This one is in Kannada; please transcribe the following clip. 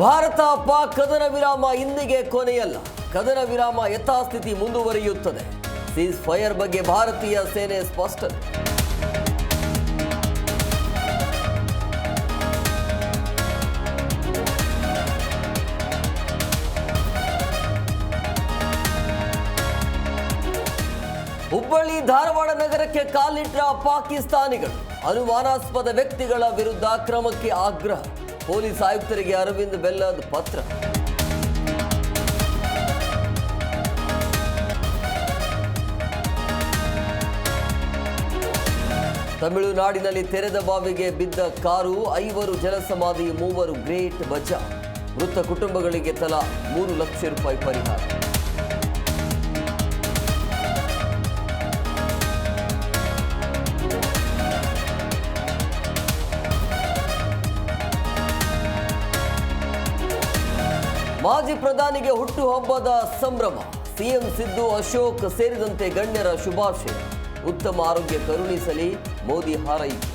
ಭಾರತ ಪಾಕ್ ಕದನ ವಿರಾಮ ಇಂದಿಗೆ ಕೊನೆಯಲ್ಲ. ಕದನ ವಿರಾಮ ಯಥಾಸ್ಥಿತಿ ಮುಂದುವರಿಯುತ್ತದೆ. ಸೀಸ್ ಫೈರ್ ಬಗ್ಗೆ ಭಾರತೀಯ ಸೇನೆ ಸ್ಪಷ್ಟನೆ. ಹುಬ್ಬಳ್ಳಿ ಧಾರವಾಡ ನಗರಕ್ಕೆ ಕಾಲಿಟ್ಟ ಪಾಕಿಸ್ತಾನಿಗಳು. ಅನುಮಾನಾಸ್ಪದ ವ್ಯಕ್ತಿಗಳ ವಿರುದ್ಧ ಕ್ರಮಕ್ಕೆ ಆಗ್ರಹ. ಪೊಲೀಸ್ ಆಯುಕ್ತರಿಗೆ ಅರವಿಂದ್ ಬೆಲ್ಲದ್ ಪತ್ರ. ತಮಿಳುನಾಡಿನಲ್ಲಿ ತೆರೆದ ಬಾವಿಗೆ ಬಿದ್ದ ಕಾರು, 5 ಜಲಸಮಾಧಿ, 3 ಗ್ರೇಟ್ ಬಚಾವ್. ಮೃತ ಕುಟುಂಬಗಳಿಗೆ ತಲಾ 3 ಲಕ್ಷ ರೂಪಾಯಿ ಪರಿಹಾರ. ಮಾಜಿ ಪ್ರಧಾನಿಗೆ ಹುಟ್ಟುಹಬ್ಬದ ಸಂಭ್ರಮ. ಸಿಎಂ ಸಿದ್ದು, ಅಶೋಕ್ ಸೇರಿದಂತೆ ಗಣ್ಯರ ಶುಭಾಶಯ. ಉತ್ತಮ ಆರೋಗ್ಯ ಕರುಣಿಸಲಿ ಮೋದಿ ಹಾರೈಕೆ.